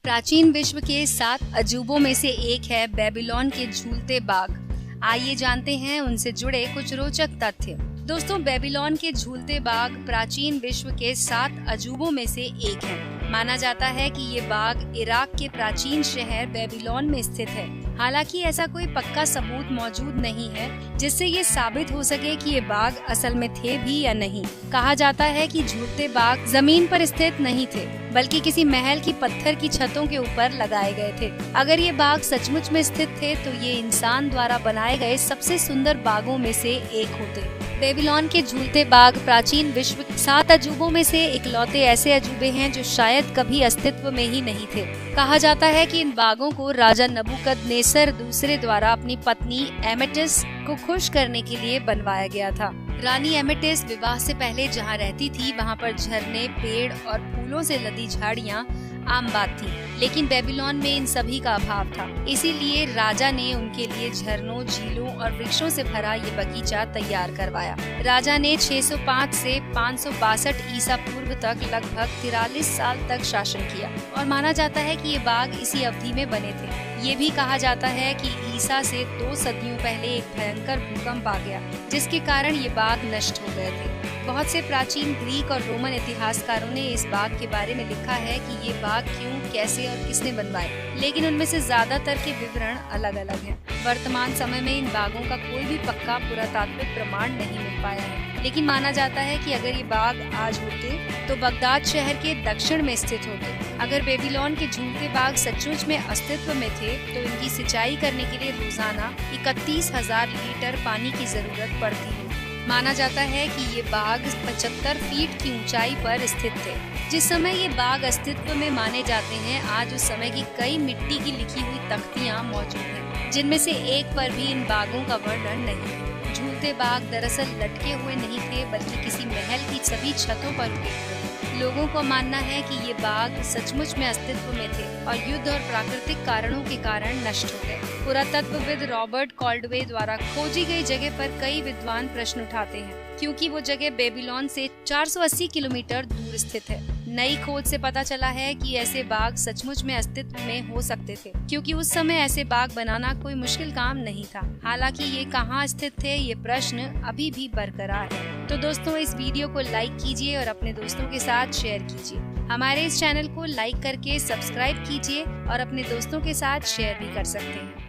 प्राचीन विश्व के 7 अजूबों में से एक है बेबीलोन के झूलते बाग। आइए जानते हैं उनसे जुड़े कुछ रोचक तथ्य। दोस्तों, बेबीलोन के झूलते बाग प्राचीन विश्व के 7 अजूबों में से एक है। माना जाता है कि ये बाग इराक के प्राचीन शहर बेबीलोन में स्थित है। हालांकि ऐसा कोई पक्का सबूत मौजूद नहीं है जिससे ये साबित हो सके कि ये बाग असल में थे भी या नहीं। कहा जाता है कि झूलते बाग जमीन पर स्थित नहीं थे, बल्कि किसी महल की पत्थर की छतों के ऊपर लगाए गए थे। अगर ये बाग सचमुच में स्थित थे तो ये इंसान द्वारा बनाए गए सबसे सुंदर बागों में से एक होते। बेबीलोन के झूलते बाग प्राचीन विश्व के 7 अजूबों में से इकलौते ऐसे अजूबे हैं जो शायद कभी अस्तित्व में ही नहीं थे। कहा जाता है कि इन बागों को राजा नबूकदनेस्सर दूसरे द्वारा अपनी पत्नी एमेटिस को खुश करने के लिए बनवाया गया था। रानी एमेटिस विवाह से पहले जहाँ रहती थी वहाँ पर झरने, पेड़ और फूलों से लदी झाड़ियाँ आम बात थी, लेकिन बेबीलोन में इन सभी का अभाव था। इसीलिए राजा ने उनके लिए झरनों, झीलों और वृक्षों से भरा ये बगीचा तैयार करवाया। राजा ने 605 से 562 ईसा पूर्व तक लगभग 43 साल तक शासन किया और माना जाता है कि ये बाग इसी अवधि में बने थे। ये भी कहा जाता है कि ईसा से 2 सदियों पहले एक भयंकर भूकंप आ गया जिसके कारण ये बाग नष्ट हो गए थे। बहुत से प्राचीन ग्रीक और रोमन इतिहासकारों ने इस बाग के बारे में लिखा है कि ये बाग क्यों, कैसे और किसने बनवाए, लेकिन उनमें से ज्यादातर के विवरण अलग अलग हैं। वर्तमान समय में इन बागों का कोई भी पक्का पुरातात्विक प्रमाण नहीं मिल पाया है, लेकिन माना जाता है कि अगर ये बाग आज होते तो बगदाद शहर के दक्षिण में स्थित होते। अगर बेबीलोन के झूलते बाग सचमुच में अस्तित्व में थे तो इनकी सिंचाई करने के लिए रोजाना 31,000 लीटर पानी की जरूरत पड़ती है। माना जाता है कि ये बाग 75 फीट की ऊंचाई पर स्थित थे। जिस समय ये बाग अस्तित्व में माने जाते हैं, आज उस समय की कई मिट्टी की लिखी हुई तख्तियां मौजूद हैं, जिनमें से एक पर भी इन बागों का वर्णन नहीं है। झूलते बाग दरअसल लटके हुए नहीं थे, बल्कि किसी महल की सभी छतों पर उगे थे। लोगों को मानना है कि ये बाग सचमुच में अस्तित्व में थे और युद्ध और प्राकृतिक कारणों के कारण नष्ट हो गए। पुरातत्वविद रॉबर्ट कॉल्डवे द्वारा खोजी गई जगह पर कई विद्वान प्रश्न उठाते हैं, क्योंकि वो जगह बेबीलोन से 480 किलोमीटर दूर स्थित है। नई खोज से पता चला है कि ऐसे बाग सचमुच में अस्तित्व में हो सकते थे, क्योंकि उस समय ऐसे बाग बनाना कोई मुश्किल काम नहीं था। हालांकि ये कहाँ स्थित थे, ये प्रश्न अभी भी बरकरार है। तो दोस्तों, इस वीडियो को लाइक कीजिए और अपने दोस्तों के साथ शेयर कीजिए। हमारे इस चैनल को लाइक करके सब्सक्राइब कीजिए और अपने दोस्तों के साथ शेयर भी कर सकते हैं।